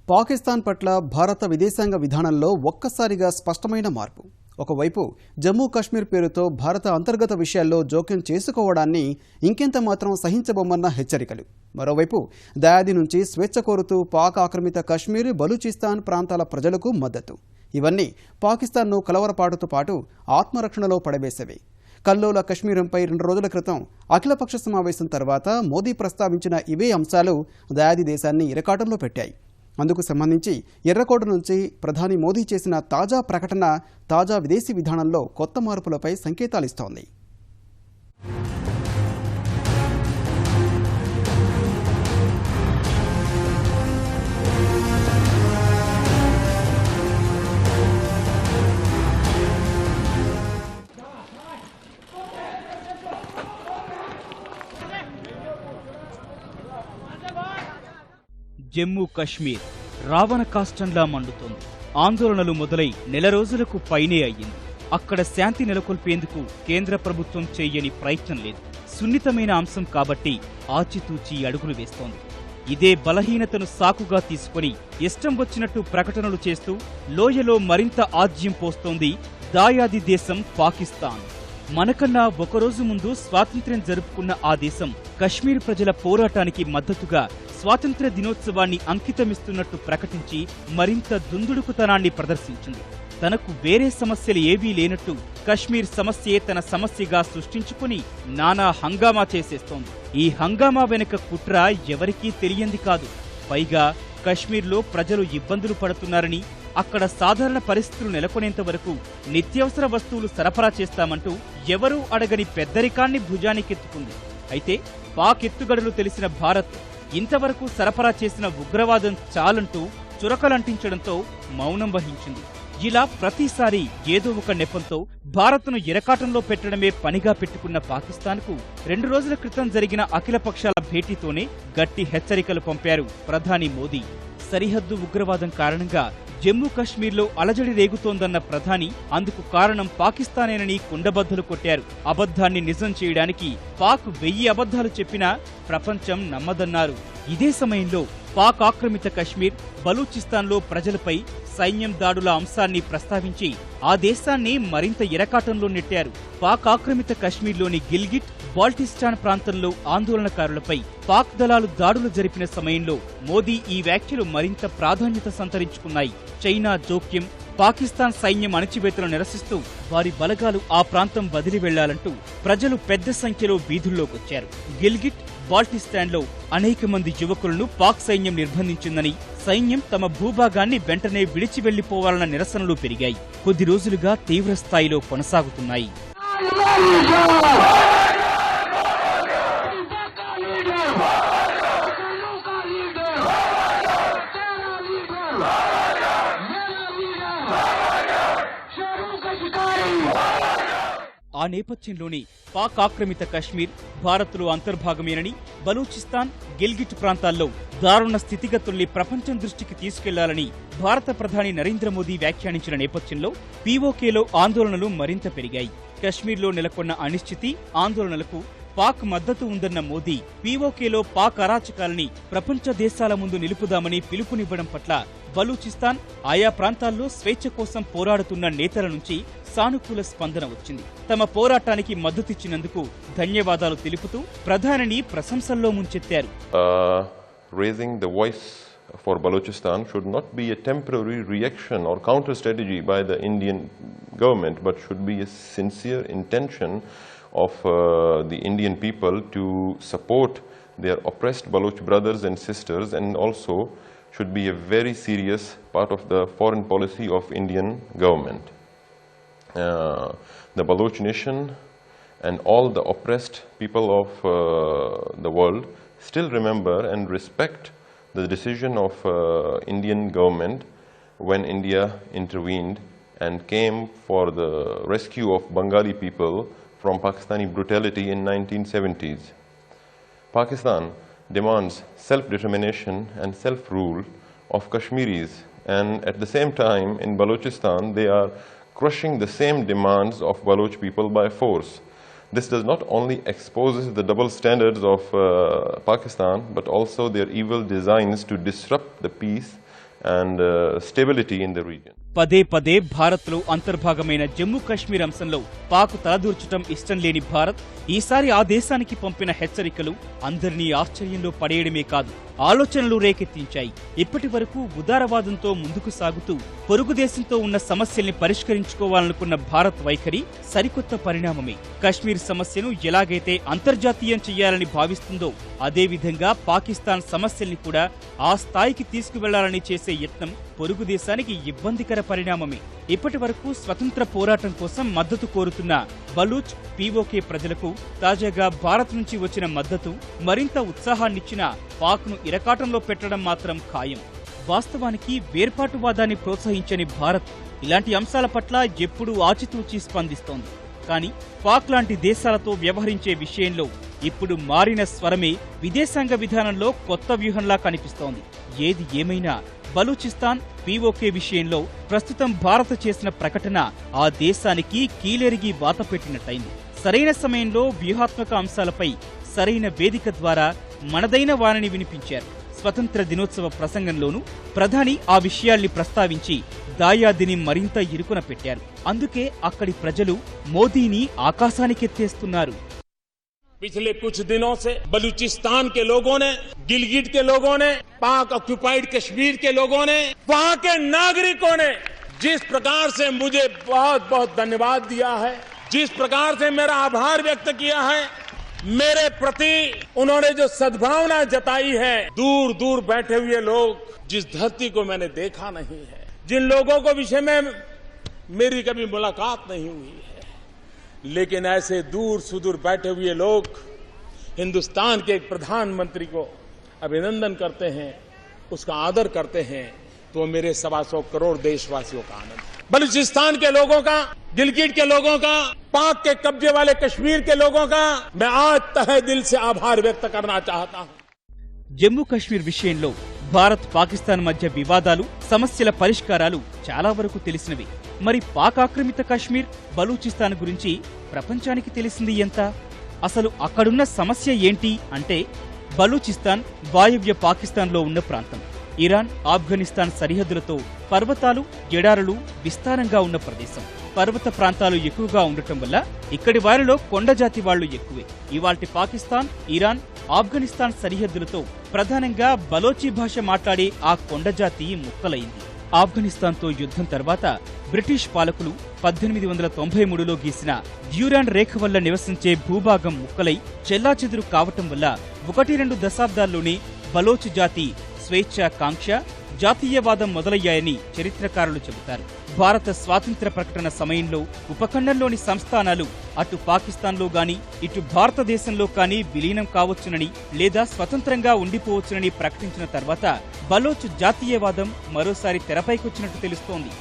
పాకిస్తాన్ పట్ల భారత విదేశాంగ విధానంలో ఒక్కసారిగా స్పష్టమైన మార్పు. ఒకవైపు జమ్మూ కాశ్మీర్ పేరుతో భారత అంతర్గత విషయాల్లో జోక్యం చేసుకోవడాన్ని ఇంకెంత మాత్రం సహించబోమన్న హెచ్చరికలు. మరోవైపు దాయాది నుంచి స్వేచ్ఛ కోరుతూ పాక్ ఆక్రమిత కశ్మీర్, బలూచిస్తాన్ ప్రాంతాల ప్రజలకు మద్దతు. ఇవన్నీ పాకిస్తాన్ను కలవరపాటుతో పాటు ఆత్మరక్షణలో పడవేసేవి. కల్లోల కశ్మీరంపై 2 రోజుల క్రితం అఖిలపక్ష సమావేశం తర్వాత మోదీ ప్రస్తావించిన ఇవే అంశాలు దాయాది దేశాన్ని ఇరకాటంలో పెట్టాయి. అందుకు సంబంధించి ఎర్రకోట నుంచి ప్రధాని మోదీ చేసిన తాజా ప్రకటన తాజా విదేశీ విధానంలో కొత్త మార్పులపై సంకేతాలిస్తోంది. జమ్మూ కశ్మీర్ రావణ కాష్టంలా మండుతోంది. ఆందోళనలు మొదలై నెల రోజులకు పైనే అయ్యింది. అక్కడ శాంతి నెలకొల్పేందుకు కేంద్ర ప్రభుత్వం చేయని ప్రయత్నం లేదు. సున్నితమైన అంశం కాబట్టి ఆచితూచి అడుగులు వేస్తోంది. ఇదే బలహీనతను సాకుగా తీసుకుని ఇష్టం వచ్చినట్టు ప్రకటనలు చేస్తూ లోయలో మరింత ఆజ్యం పోస్తోంది దాయాది దేశం పాకిస్తాన్. మనకన్నా ఒకరోజు ముందు స్వాతంత్ర్యం జరుపుకున్న ఆ దేశం కశ్మీర్ ప్రజల పోరాటానికి మద్దతుగా స్వాతంత్ర్య దినోత్సవాన్ని అంకితమిస్తున్నట్టు ప్రకటించి మరింత దుందుడుకుతనాన్ని ప్రదర్శించింది. తనకు వేరే సమస్యలు ఏవీ లేనట్టు కశ్మీర్ సమస్యే తన సమస్యగా సృష్టించుకుని నానా హంగామా చేసేస్తోంది. ఈ హంగామా వెనుక కుట్ర ఎవరికీ తెలియంది కాదు. పైగా కశ్మీర్లో ప్రజలు ఇబ్బందులు పడుతున్నారని, అక్కడ సాధారణ పరిస్థితులు నెలకొనేంత వరకు నిత్యావసర వస్తువులు సరఫరా చేస్తామంటూ ఎవరూ అడగని పెద్దరికాన్ని భుజానికెత్తుకుంది. అయితే పాక్ ఎత్తుగడలు తెలిసిన భారత్ ఇంతవరకు సరఫరా చేసిన ఉగ్రవాదం చాలంటూ చురకలంటించడంతో మౌనం వహించింది. ఇలా ప్రతిసారి ఏదో ఒక నెపంతో భారత్ను ఇరకాటంలో పెట్టడమే పనిగా పెట్టుకున్న పాకిస్తాన్కు 2 రోజుల క్రితం జరిగిన అఖిలపక్షాల భేటీతోనే గట్టి హెచ్చరికలు పంపారు ప్రధాని మోదీ. సరిహద్దు ఉగ్రవాదం కారణంగా జమ్మూ కశ్మీర్లో అలజడి రేగుతోందన్న ప్రధాని అందుకు కారణం పాకిస్తానేనని కుండబద్దలు కొట్టారు. అబద్ధాన్ని నిజం చేయడానికి పాక్ 1000 అబద్ధాలు చెప్పినా ప్రపంచం నమ్మదన్నారు. ఇదే సమయంలో పాక్ ఆక్రమిత కశ్మీర్, బలూచిస్తాన్లో ప్రజలపై సైన్యం దాడుల అంశాన్ని ప్రస్తావించి ఆ దేశాన్ని మరింత ఇరకాటంలో నెట్టారు. పాక్ ఆక్రమిత కశ్మీర్లోని గిల్గిట్, బాల్టిస్టాన్ ప్రాంతంలో ఆందోళనకారులపై పాక్ దళాలు దాడులు జరిపిన సమయంలో మోదీ ఈ వ్యాఖ్యలు మరింత ప్రాధాన్యత సంతరించుకున్నాయి. చైనా జోక్యం, పాకిస్తాన్ సైన్యం అణచివేతను నిరసిస్తూ వారి బలగాలు ఆ ప్రాంతం వదిలి వెళ్లాలంటూ ప్రజలు పెద్ద సంఖ్యలో వీధుల్లోకొచ్చారు. గిల్గిట్, బాల్టిస్టాన్లో అనేక మంది యువకులను పాక్ సైన్యం నిర్బంధించిందని, సైన్యం తమ భూభాగాన్ని వెంటనే విడిచి వెళ్లిపోవాలన్న నిరసనలు పెరిగాయి. కొద్ది రోజులుగా తీవ్ర స్థాయిలో కొనసాగుతున్నాయి. ఆ నేపథ్యంలోనే పాక్ ఆక్రమిత కశ్మీర్ భారత్లో అంతర్భాగమేనని, బలూచిస్తాన్, గిల్గిట్ ప్రాంతాల్లో దారుణ స్థితిగతుల్ని ప్రపంచం దృష్టికి తీసుకెళ్లాలని భారత ప్రధాని నరేంద్ర మోదీ వ్యాఖ్యానించిన నేపథ్యంలో పీఓకేలో ఆందోళనలు మరింత పెరిగాయి. కశ్మీర్లో నెలకొన్న అనిశ్చితి, ఆందోళనలకు పాక్ మద్దతు ఉందన్న మోదీ పీఓకేలో పాక్ అరాచకాలని ప్రపంచ దేశాల ముందు నిలుపుదామని పిలుపునివ్వడం పట్ల బలూచిస్తాన్, ఆయా ప్రాంతాల్లో స్వేచ్ఛ కోసం పోరాడుతున్న నేతల నుంచి సానుకూల స్పందన వచ్చింది. తమ పోరాటానికి మద్దతిచ్చినందుకు ధన్యవాదాలు తెలుపుతూ ప్రధానిని ప్రశంసల్లో ముంచెత్తారు. Raising the voice for Balochistan should not be a temporary reaction or counter strategy by the Indian government, but should be a sincere intention of the Indian people to support their oppressed Baloch brothers and sisters, and also should be a very serious part of the foreign policy of Indian government. The Baloch nation and all the oppressed people of the world still remember and respect the decision of Indian government when India intervened and came for the rescue of Bengali people from Pakistani brutality in 1970s. Pakistan demands self-determination and self-rule of Kashmiris, and at the same time in Balochistan they are crushing the same demands of Baloch people by force. This does not only exposes the double standards of Pakistan, but also their evil designs to disrupt the peace and stability in the region. పదే పదే భారత్లో అంతర్భాగమైన జమ్మూ కాశ్మీర్ అంశంలో పాక్ తలదూర్చటం ఇష్టం లేని భారత్ ఈసారి ఆ దేశానికి పంపిన హెచ్చరికలు అందరినీ ఆశ్చర్యంలో పడేయడమే కాదు, ఆలోచనలు రేకెత్తించాయి. ఇప్పటి వరకు ఉదారవాదంతో ముందుకు సాగుతూ పొరుగు దేశంతో ఉన్న సమస్యల్ని పరిష్కరించుకోవాలనుకున్న భారత్ వైఖరి సరికొత్త పరిణామమే. కశ్మీర్ సమస్యను ఎలాగైతే అంతర్జాతీయం చేయాలని భావిస్తుందో అదేవిధంగా పాకిస్తాన్ సమస్యల్ని కూడా ఆ స్థాయికి తీసుకువెళ్లాలని చేసే యత్నం పొరుగు దేశానికి ఇబ్బందికర పరిణామమే. ఇప్పటి వరకు స్వతంత్ర పోరాటం కోసం మద్దతు కోరుతున్న బలూచ్ పీఓకే ప్రజలకు తాజాగా భారత్ నుంచి వచ్చిన మద్దతు మరింత ఉత్సాహాన్నిచ్చిన పాక్ను ఇరకాటంలో పెట్టడం మాత్రం ఖాయం. వాస్తవానికి వేర్పాటువాదాన్ని ప్రోత్సహించని భారత్ ఇలాంటి అంశాల పట్ల ఎప్పుడూ ఆచితూచి స్పందిస్తోంది. కానీ పాక్ లాంటి దేశాలతో వ్యవహరించే విషయంలో ఇప్పుడు మారిన స్వరమే విదేశాంగ విధానంలో కొత్త వ్యూహంలా కనిపిస్తోంది. ఏది ఏమైనా బలూచిస్తాన్ పీఓకే విషయంలో ప్రస్తుతం భారత్ చేసిన ప్రకటన ఆ దేశానికి కీలెరిగి వాత పెట్టినట్టయింది. సరైన సమయంలో వ్యూహాత్మక అంశాలపై సరైన వేదిక ద్వారా మనదైన వాణిని వినిపించారు. స్వతంత్ర దినోత్సవ ప్రసంగంలోనూ ప్రధాని ఆ విషయాల్ని ప్రస్తావించి దాయాదిని మరింత ఇరుకున పెట్టారు. అందుకే అక్కడి ప్రజలు మోదీని ఆకాశానికెత్తేస్తున్నారు. पिछले कुछ दिनों से बलूचिस्तान के लोगों ने, गिलगिट के लोगों ने, पाक ऑक्यूपाइड कश्मीर के लोगों ने, वहां के नागरिकों ने जिस प्रकार से मुझे बहुत बहुत धन्यवाद दिया है, जिस प्रकार से मेरा आभार व्यक्त किया है, मेरे प्रति उन्होंने जो सद्भावना जताई है, दूर दूर बैठे हुए लोग, जिस धरती को मैंने देखा नहीं है, जिन लोगों को विषय में मेरी कभी मुलाकात नहीं हुई है, लेकिन ऐसे दूर सुदूर बैठे हुए लोग हिंदुस्तान के एक प्रधानमंत्री को अभिनंदन करते हैं, उसका आदर करते हैं, तो मेरे 125 करोड़ देशवासियों का आनंद है। बलूचिस्तान के लोगों का, गिलगिट के लोगों का, पाक के कब्जे वाले कश्मीर के लोगों का मैं आज तहे दिल से आभार व्यक्त करना चाहता हूं। జమ్మూ కాశ్మీర్ విషయంలో భారత్ పాకిస్తాన్ మధ్య వివాదాలు, సమస్యల పరిష్కారాలు చాలా వరకు తెలిసినవి. మరి పాక్ ఆక్రమిత కాశ్మీర్, బలూచిస్తాన్ గురించి ప్రపంచానికి తెలిసింది ఎంత? అసలు అక్కడున్న సమస్య ఏంటి అంటే, బలూచిస్తాన్ వాయవ్య పాకిస్తాన్లో ఉన్న ప్రాంతం. ఇరాన్, ఆఫ్ఘనిస్తాన్ సరిహద్దులతో పర్వతాలు, ఎడారులు విస్తారంగా ఉన్న ప్రదేశం. పర్వత ప్రాంతాలు ఎక్కువగా ఉండటం వల్ల ఇక్కడి వారిలో కొండజాతి వాళ్లు ఎక్కువే. ఇవాల్టి పాకిస్తాన్, ఇరాన్, ఆఫ్ఘనిస్తాన్ సరిహద్దులతో ప్రధానంగా బలోచి భాష మాట్లాడే ఆ కొండజాతి ముక్కలైంది. ఆఫ్ఘనిస్తాన్తో యుద్ధం తర్వాత బ్రిటిష్ పాలకులు 1893లో గీసిన డ్యూరాండ్ రేఖ వల్ల నివసించే భూభాగం ముక్కలై చెల్లాచెదురు కావటం వల్ల 1-2 దశాబ్దాల్లోనే బలోచ్ జాతి స్వేచ్ఛాకాంక్ష, జాతీయవాదం మొదలయ్యాయని చరిత్రకారులు చెబుతారు. భారత స్వాతంత్ర్య ప్రకటన సమయంలో ఉపఖండంలోని సంస్థానాలు అటు పాకిస్తాన్లో గాని ఇటు భారతదేశంలో కానీ విలీనం కావచ్చునని లేదా స్వతంత్రంగా ఉండిపోవచ్చునని ప్రకటించిన తర్వాత బలోచ్ జాతీయవాదం మరోసారి తెరపైకొచ్చినట్టు తెలుస్తోంది.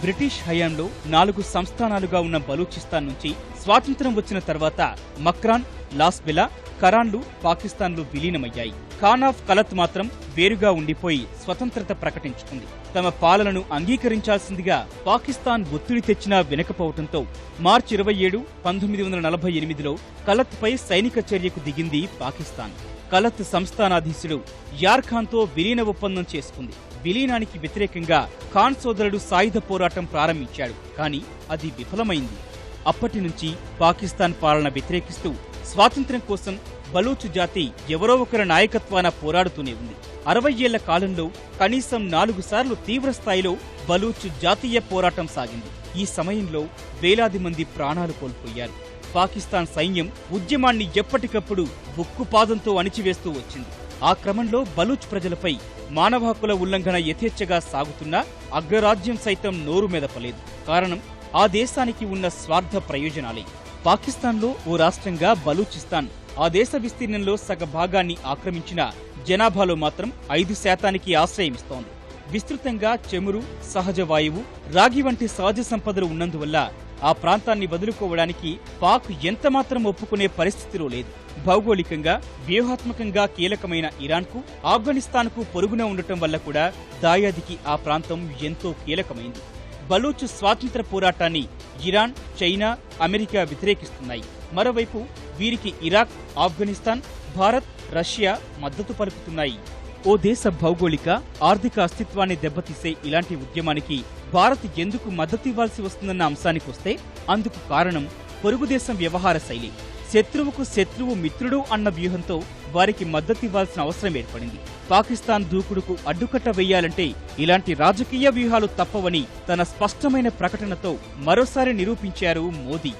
బ్రిటిష్ హయాంలో 4 సంస్థానాలుగా ఉన్న బలూచిస్తాన్ నుంచి స్వాతంత్ర్యం వచ్చిన తర్వాత మక్రాన్, లాస్బెలా, కరాన్లు పాకిస్తాన్లో విలీనమయ్యాయి. ఖాన్ ఆఫ్ కలత్ మాత్రం వేరుగా ఉండిపోయి స్వతంత్రత ప్రకటించుకుంది. తమ పాలనను అంగీకరించాల్సిందిగా పాకిస్తాన్ ఒత్తిడి తెచ్చినా వినకపోవడంతో మార్చి 27, 1948లో కలత్పై సైనిక చర్యకు దిగింది పాకిస్తాన్. కలత్ సంస్థానాధీశుడు యార్ ఖాన్తో విలీన ఒప్పందం చేసుకుంది. విలీనానికి వ్యతిరేకంగా ఖాన్ సోదరుడు సాయుధ పోరాటం ప్రారంభించాడు. కానీ అది విఫలమైంది. అప్పటి నుంచి పాకిస్తాన్ పాలన వ్యతిరేకిస్తూ స్వాతంత్ర్యం కోసం బలూచ్ జాతి ఎవరో ఒకరి నాయకత్వాన పోరాడుతూనే ఉంది. 60 ఏళ్ల కాలంలో కనీసం 4 సార్లు తీవ్రస్థాయిలో బలూచ్ జాతీయ పోరాటం సాగింది. ఈ సమయంలో వేలాది మంది ప్రాణాలు కోల్పోయారు. పాకిస్తాన్ సైన్యం ఉద్యమాన్ని ఎప్పటికప్పుడు ఉక్కుపాదంతో అణిచివేస్తూ వచ్చింది. ఆ క్రమంలో బలూచ్ ప్రజలపై మానవ హక్కుల ఉల్లంఘన యథేచ్ఛగా సాగుతున్నా అగ్రరాజ్యం సైతం నోరు మెదపలేదు. కారణం ఆ దేశానికి ఉన్న స్వార్థ ప్రయోజనాలే. పాకిస్తాన్లో ఓ రాష్ట్రంగా బలూచిస్తాన్ ఆ దేశ విస్తీర్ణంలో సగ భాగాన్ని ఆక్రమించిన జనాభాలో మాత్రం 5% ఆశ్రయమిస్తోంది. విస్తృతంగా చెమురు, సహజ వాయువు, రాగి వంటి సహజ సంపదలు ఉన్నందువల్ల ఆ ప్రాంతాన్ని వదులుకోవడానికి పాక్ ఎంతమాత్రం ఒప్పుకునే పరిస్థితిలో లేదు. భౌగోళికంగా, వ్యూహాత్మకంగా కీలకమైన ఇరాన్కు, ఆఫ్ఘనిస్తాన్కు పొరుగున ఉండటం వల్ల కూడా దాయాదికి ఆ ప్రాంతం ఎంతో కీలకమైంది. బలూచ్ స్వాతంత్ర పోరాటాన్ని ఇరాన్, చైనా, అమెరికా వ్యతిరేకిస్తున్నాయి. మరోవైపు వీరికి ఇరాక్, ఆఫ్ఘనిస్తాన్, భారత్, రష్యా మద్దతు పలుకుతున్నాయి. ఓ దేశ భౌగోళిక ఆర్థిక అస్తిత్వాన్ని దెబ్బతీసే ఇలాంటి ఉద్యమానికి భారత్ ఎందుకు మద్దతివ్వాల్సి వస్తుందన్న అంశానికొస్తే అందుకు కారణం పొరుగుదేశం వ్యవహార శైలి. శత్రువుకు శత్రువు మిత్రుడు అన్న వ్యూహంతో వారికి మద్దతివ్వాల్సిన అవసరం ఏర్పడింది. పాకిస్తాన్ దూకుడుకు అడ్డుకట్ట వేయాలంటే ఇలాంటి రాజకీయ వ్యూహాలు తప్పవని తన స్పష్టమైన ప్రకటనతో మరోసారి నిరూపించారు మోదీ.